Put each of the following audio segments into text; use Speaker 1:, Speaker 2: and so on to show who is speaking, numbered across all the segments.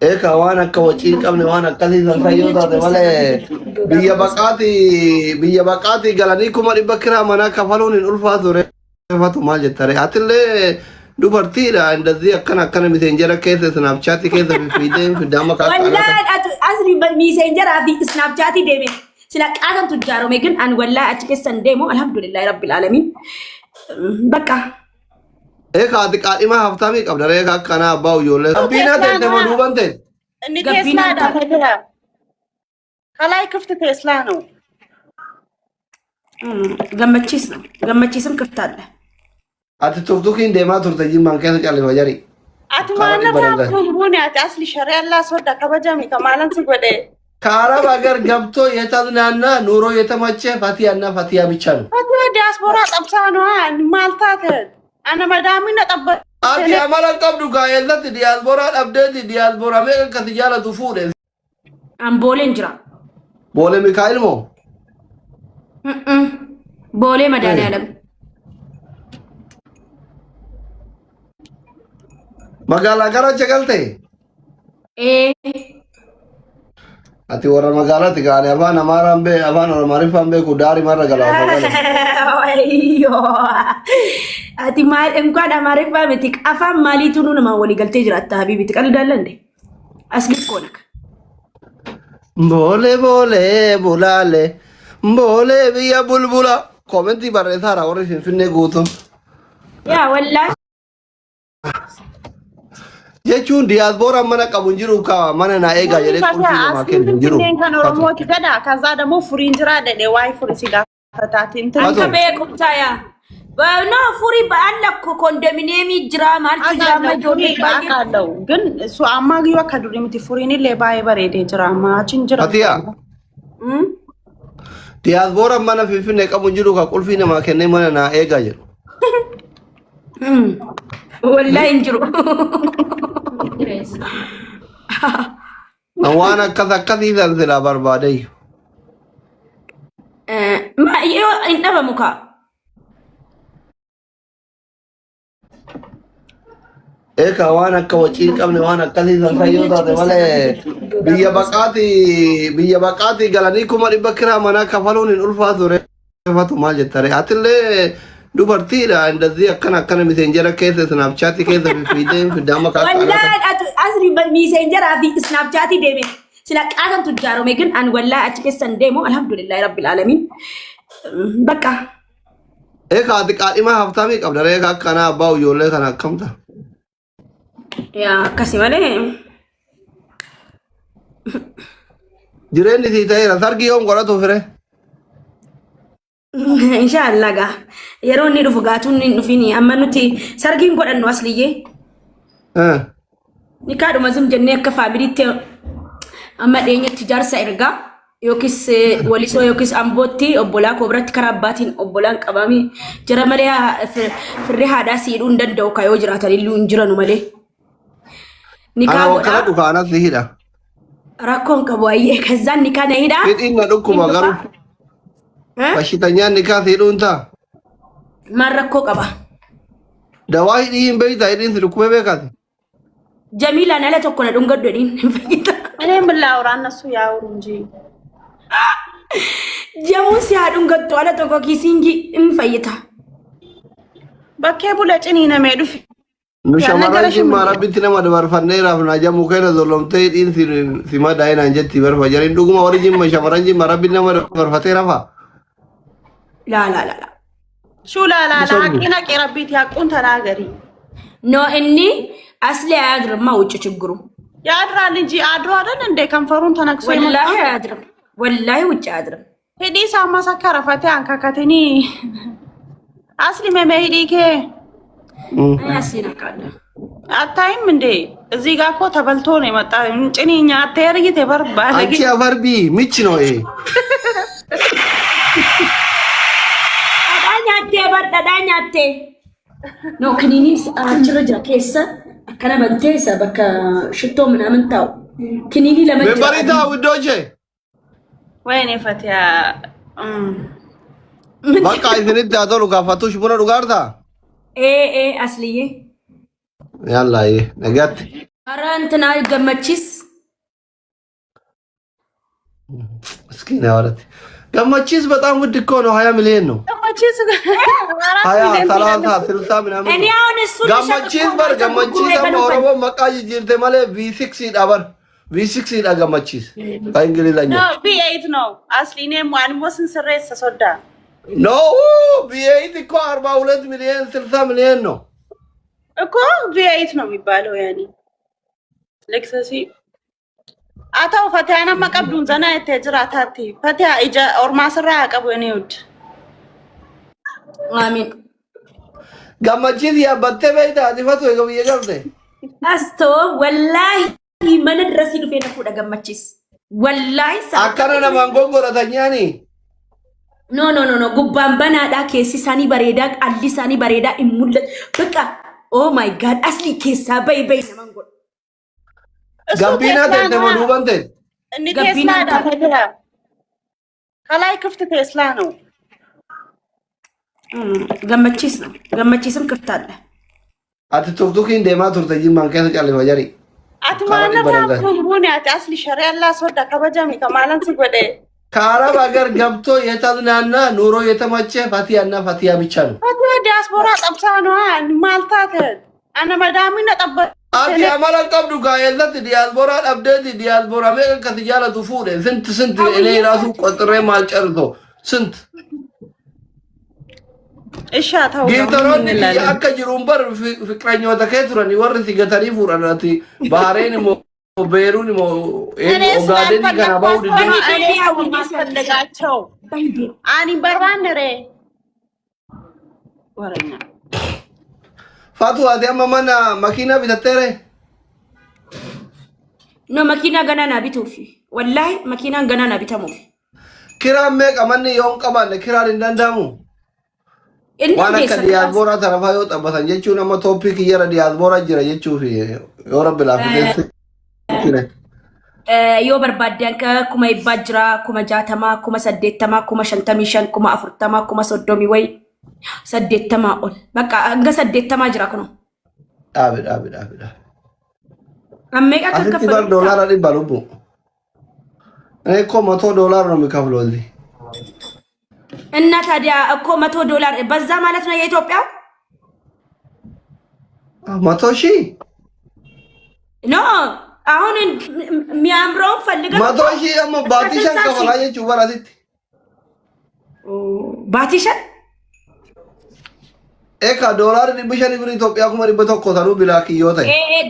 Speaker 1: Eka waan akka wacii qabne waan akkasii san kayyoo taate malee biyya baqaatii galanii kuma dhibba kiraa manaa kafaluun hin ulfaatu reeffatu maal jettare atillee dubartiidha indazii akkana miseenjera keessa snapchat keessa fiideen fidaama kaasa
Speaker 2: wallahi asli miseenjera fi snapchat deeme sila qaatan tujjaarome ግን an wallahi achi keessan deemo alhamdulillah rabbil alamin baka
Speaker 1: Eka ati qaadhima haftamii qabda reeka akkana abbaa ijoollee gabbiina teessee maduuban ta'e
Speaker 3: inni teeslaadha federa kalaa ክፍት ቴስላ ነው
Speaker 2: gammachiisም ክፍት አለ
Speaker 1: ati tuktukiin deemaa turte jimmaan keessa callifama jari
Speaker 3: ati maannataa kun ati asli shari'allaa soda kabajami kamaalan si godhe
Speaker 1: ከአረብ ሀገር ገብቶ የተዝናና ኑሮ የተመቸ ፈቲያና ፈቲያ ብቻ ነው
Speaker 3: ፈቲያ ዲያስፖራ ጠብሳ ነው ማልታት أنا مدامي نطبق.
Speaker 1: أنتي عملك قبل كايلت دياسبورا أبديت دياسبورا ميك كتجارة تفول.
Speaker 2: أم بولين جرا.
Speaker 1: بولي ميكايل مو.
Speaker 2: بولي مداني علم.
Speaker 1: مقالة كرا شكلتي.
Speaker 2: إيه.
Speaker 1: Ati orang magala tiga ane apa nama rambe apa nama marif rambe kudari marah galau apa
Speaker 2: Iyo. Ati mal emko ada marif rambe tik apa mali tu nu nama wali galte jerat tapi bitik ada dalan deh. Asli konak.
Speaker 1: Boleh bulale boleh biya bulbula komenti barre thara orang finne guto.
Speaker 2: Ya wallah.
Speaker 1: Jechuun diyaaspooraan mana qabu jiru ka mana na eegaa jedhee qulqullina namaa kennu jiru.
Speaker 3: Kan Oromooti gada kaza ደግሞ furiin jira dede waa'ee furii si gaafataatiin
Speaker 2: Akka beekumsa yaa. No furii ba'allakko kondominiyeemii jira maaltu jira amma ijoollee baay'ee.
Speaker 3: አለው ግን እሱ አማግዩ akka durii miti furiin illee baay'ee bareedee jira amma achiin jira.
Speaker 1: Atiyaa. Diyaaspooraan mana finfinnee qabu jiru ka qulqullina namaa kennee mana na eegaa jedhu.
Speaker 2: Wallahi injiru.
Speaker 1: Waan akkasii san silaa barbaade.
Speaker 2: Ma yoo hin dhabamu kaa.
Speaker 1: Eka waan akka wacii qabne waan akkasii san kayyoo taate malee biyya baqaatii galanii kuma dhibba kiraa manaa kafaluun hin ulfaatu reeffatu maal jettare atillee dubartiidha indazii akkana miseenjera keessa snapchat keessa fiideen fidaama kaasa
Speaker 2: wallahi asli miseenjera fi snapchat deeme sila qaatan tujjaarome ግን an wallahi achi keessan deemo alhamdulillah rabbil alamin baka
Speaker 1: Eka ati qaadhima haftamii qabda reeka akkana abbaa ijoollee kana akkamta
Speaker 2: yaa akkasi malee
Speaker 1: jireenyi sii ta'eera sargii yoom godhatu fire
Speaker 2: inshallah ga yeroo inni dhufu gaatuun inni dhufini amma nuti sargiin godhannu asliyyee ni kaadhuma zum jennee akka faamiliitti amma dheenyatti jaarsa ergaa yookiis walisoo yookiis ambootti obbolaa koo biratti karaa abbaatiin obbolaan qabame jira malee firri haadhaa siidhuu hin danda'u kayoo jiraatan illuu hin jiranu malee nikaa godhaa
Speaker 1: dhukaanas ni hidha
Speaker 2: rakkoon qabu ayyee kazzaan nikaa na hidhaa
Speaker 1: hidhiin na dhukkuma garuu bashitanyaan nikaa hidhuun ta'a
Speaker 2: maal rakkoo qaba
Speaker 1: dawaa hidhii hin beeyta hidhiin si dhukkubee beekaati
Speaker 2: jamiilaan ala tokko na dhungadhu jedhiin hin fayyita
Speaker 3: እኔ ምን ላውራ እነሱ ያውሩ እንጂ
Speaker 2: jamuun si haa dhungattu ala tokko kiisiingi hin fayyita
Speaker 3: bakkee bula cinii namee dhufi
Speaker 1: nu shamarran jimmaa rabbitti nama dabarfanneeraaf na jamu keessa zolomtee hidhiin si madaa'ee naan jetti barfa jariin dhuguma warri jimma shamarran jimmaa rabbitti nama dabarfatee rafa
Speaker 2: laa
Speaker 3: ሹላላላ ሀቂና ቄረቢት ያቁን ተናገሪ
Speaker 2: no inni asli አያድርማ ውጭ ችግሩ
Speaker 3: ያድራል እንጂ አድሮ አይደል እንደ ከንፈሩን ተነክሶ
Speaker 2: ወላሂ አያድርም ወላሂ ውጭ አያድርም
Speaker 3: ሄዲ ሳማሳከረ ፈቴ አንካካተኒ አስሊ መመሂዲከ
Speaker 2: ያሲነካለ
Speaker 3: አታይም እንዴ እዚህ ጋር እኮ ተበልቶ ነው የመጣ እንጭኒኛ አተርጊት የበርባለ
Speaker 1: አንቺ አፈርቢ ምች ነው ይሄ
Speaker 2: daanyaatte no kininis achirra jira keessa akkana banteessa bakka shittoo ምናምን taa'u kinini lama jira
Speaker 1: በበሪታ ውዶቼ
Speaker 3: ወይኔ ፈቲያ
Speaker 1: በቃ ኢዝኒት አቶሉ ካፋቱሽ ቡና ዱጋርታ
Speaker 2: asliye
Speaker 1: ያላ ይሄ ነገት
Speaker 2: ኧረ እንትና ገመቺስ
Speaker 1: ምስኪን ያወረት ገመቺስ በጣም ውድ እኮ ነው። 20 ሚሊዮን ነው።
Speaker 3: ገመቺስ
Speaker 1: 20 30 60 ምናምን።
Speaker 2: እኔ አሁን እሱ
Speaker 1: ገመቺስ በር ገመቺስ ኦሮሞ መቃይ ጅርቴ ማለ V6 ዳበር V6 ዳ ገመቺስ በእንግሊዘኛ
Speaker 3: ነው V8 ነው። አስሊ እኔም አንሞስን ስሬስ ተሶዳ
Speaker 1: ኖ V8 እኮ 42 ሚሊዮን 60 ሚሊዮን ነው
Speaker 3: እኮ V8 ነው የሚባለው። ያኔ ለክሰሲ አታው ፈታያና ማቀብዱን ዘና የተጅራታቲ ፈታያ እጃ ኦርማስራ አቀቡ እኔ ውድ
Speaker 2: አሚን
Speaker 1: ገመቺስ ያበተ በይታ አዲፈቱ የገብየ ገብተ
Speaker 2: አስቶ ወላሂ ምን ድረስ ይሉ ፈነፉ ደገመቺስ ወላሂ
Speaker 1: አከነ ነማንጎ ጎረተኛኒ
Speaker 2: ኖ ኖ ኖ ኖ ጉባን በናዳ ኬሲ ሳኒ በሬዳ አሊ ሳኒ በሬዳ ይሙለት በቃ ኦ ማይ ጋድ አስሊ ኬሳ በይ በይ ነማንጎ
Speaker 1: ጋቢና ተተመዱ ባንተ
Speaker 3: እኔ ቴስላ ዳፈላ ከላይ ክፍት ቴስላ ነው።
Speaker 2: ገመቺስ ነው። ገመቺስም ክፍት አለ።
Speaker 1: አትቶክቶክ እንደማ ቱርተጂ ማንከተ ጫለ ፈጀሪ
Speaker 3: አትማነታ ሁን ያት አስሊ ሸሪያላ ሶዳ ከበጃሚ ከማላንስ ወደ
Speaker 1: ከአረብ ሀገር ገብቶ የተዝናና ኑሮ የተመቸ ፋቲያና ፋቲያ ብቻ ነው።
Speaker 3: ፋቲያ ዲያስፖራ ጠብሳ ነው ማልታት አነ መዳሚና ጠበ
Speaker 1: አቲ አማላ ቀብዱ ጋየለት ዲያስፖራ አብዴት ዲያስፖራ መቀ ከተጃለ ቱፉደ ስንት እኔ ራሱ ቆጥሬ ማልጨርቶ ስንት
Speaker 3: እሻታው
Speaker 1: ጌተሮን ያከጅሩን በር ፍቅረኛው ተከትሮን ወርሲ ገተሪ ፉራናቲ ባህሬን ሞ ቤሩን ሞ ኦጋዴን ከናባው
Speaker 3: እኔ ማስፈልጋቸው አኒ በራነሬ ወረኛ
Speaker 1: ፋቱ አዲያማ ማና መኪና ቢተተረ
Speaker 2: ኖ መኪና ገናና ቢቱፊ ወላሂ መኪና ገናና ቢተሙ
Speaker 1: ኪራም መቀመን የውን ቀባለ ኪራል እንዳንዳሙ ዋና ከዲያስፖራ ተረፋዮ ጠበታን ጀቹ ነማ ቶፒክ ይየረ ዲያስፖራ ጅራ ጀቹ ዮረብ ላፍቴ
Speaker 2: yoo barbaadan kuma ibbaa jira kuma 60 kuma 80 kuma 55 kuma 40 kuma 30 way 80 ol በቃ እንገ 80 jira kuno
Speaker 1: አብድ
Speaker 2: አሜቃ ከከፈለ
Speaker 1: ዶላር አይባሉቡ እኔ እኮ $100 ነው የሚከፍለው እዚህ
Speaker 2: እና ታዲያ እኮ $100 በዛ ማለት ነው የኢትዮጵያ
Speaker 1: 100,000
Speaker 2: ኖ አሁን የሚያምረው ፈልጋ
Speaker 1: 100,000 ደግሞ ባቲሻን ከፈላየች ወራቲት
Speaker 2: ባቲሻን
Speaker 1: ኤካ ዶላር ዲብሻን ብር ኢትዮጵያ ኩማ ዲበቶ ኮታሩ ቢላክ ይወታ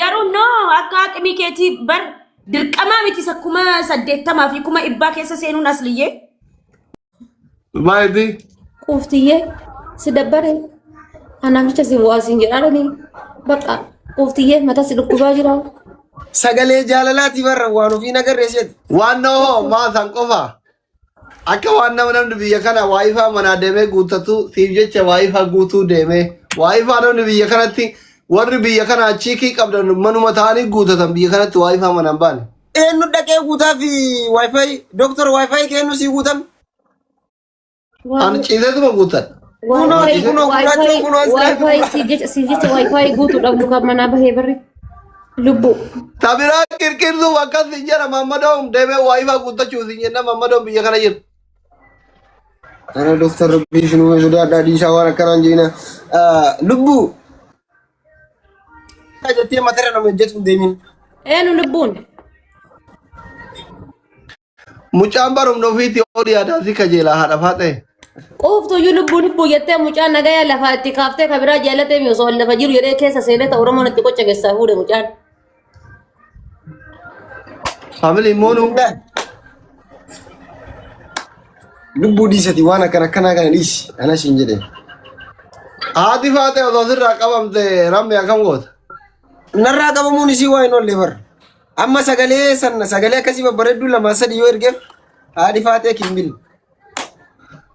Speaker 2: ገሩ ኖ አቃቅሚ ኬቲ በር ድርቀማ ሚቲ ሰኩማ ሰደተማ ፊ ኩማ ኢባ ከሰ ሰኑን አስልዬ
Speaker 1: ማይዲ
Speaker 4: ቁፍትዬ ስደበረ አናምቸ ሲዋሲን ጀራኒ በቃ ቁፍትዬ መታ ስልኩባ ጅራው
Speaker 5: ሰገሌ ጃለላት ይበረዋኑ ፊ ነገር የሴት
Speaker 1: ዋናው ማሳን ቆፋ አከ ዋና ምንም ብየ ከና ዋይፋ መናደሜ ጉተቱ ሲጀቸ ዋይፋ ጉቱ ደሜ ዋይፋ ነው ብየ ከናቲ ወር ብየ ከና ቺኪ ቀብደን መኑ መታኒ ጉተተን ብየ ከናቲ ዋይፋ መናባን
Speaker 5: ኤኑ ደቄ ጉታ ፊ ዋይፋይ ዶክተር ዋይፋይ ከኑ ሲጉተም
Speaker 1: አንቺዘቱ መጉተን
Speaker 4: ዋይፋይ ሲጀቸ ዋይፋይ ጉቱ ደብሉ ከመና በሄብሪ ልቡ
Speaker 1: ታቢራ ቅርቅርቱ ወቀት እንጀራ ማመዳውም ደሜ ዋይፋ ጉተቹ ሲኘና ማመዳውም ብየ ከና ይር
Speaker 5: አረ ዶክተር ቢሽኑ ወደ አዲስ አበባ ከናንጂና ልቡ አጀቴ ማተረ ነው መጀት እንደሚን
Speaker 4: ኤኑ ልቡን
Speaker 1: ሙጫምባሩም ነው ፊት ኦዲ አዳሲ ከጀላ ሀዳፋጤ
Speaker 4: ቆፍቶ ልቡ የተ ሙጫ ነገያ ለፋቲ ካፍቴ ከብራ ጀለተ ሚሶ ለፈጅሩ የደ ከሰ ሰለተ ኦሮሞ ነጥ ቆጨ ገሳ ሁደ ሙጫ
Speaker 1: ፋሚሊ ሞኑ
Speaker 5: ልቡ ዲሰቲ ዋና ከነከና ጋር ዲስ አናሽ እንጀደ
Speaker 1: አዲፋጤ ወዘራ ቀበምተ ራም ያከምጎት
Speaker 5: ነራ ቀበሙን ሲዋይ ነው ሌበር አማ ሰገሌ ሰነ ሰገሌ ከሲ በበረዱ ለማሰድ ይወርገፍ አዲፋጤ ኪምቢል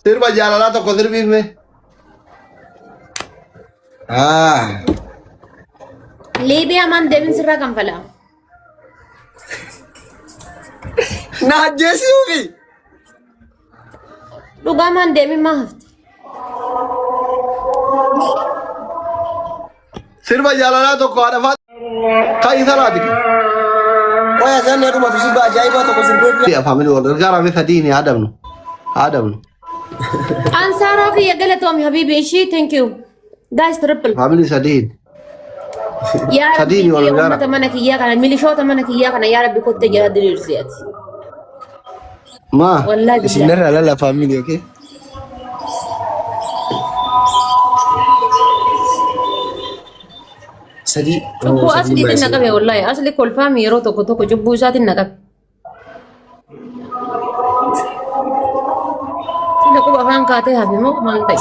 Speaker 1: ሲርባ ጃላላ ተኮ ሲርቢፍሜ
Speaker 4: ሊቢያ ማን ደምን ስራ ከንፈላ
Speaker 5: ናጀሲውፊ
Speaker 4: ዱጋማን ደምን ማህፍት
Speaker 1: ሲርባ ጃላላ ተኮ አደፋ Kai salaati.
Speaker 5: Oya zan ya duma tusiba ajaiba to kusindefi.
Speaker 1: Ya family wal gara me sadini adamnu. Adamnu.
Speaker 4: Ansara ki yagalatom habibi ishi thank you. Guys triple.
Speaker 1: Family sadini.
Speaker 4: Ya
Speaker 1: Sadini
Speaker 4: Rabbi
Speaker 1: wal gara.
Speaker 4: ummata mana kiya kana milishota mana kiya kana ya Rabbi kotte jara dirirsiat.
Speaker 1: Ma.
Speaker 4: Wallahi billahi.
Speaker 5: Sinara la family okay. Sadi.
Speaker 4: Cubbu asli tin naqabe wallahi asli kolfa mi yero tokko tokko cubbu isaatin naqabe. Sina kuba afaan kaatee hafe moo maal ta'e?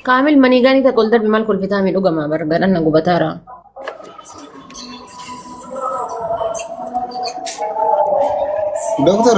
Speaker 4: Kaamil maniigaanii ta'e qol darbi maal kolfitaa mi dhugamaa barbaadhan na gubataara.
Speaker 5: Dokter.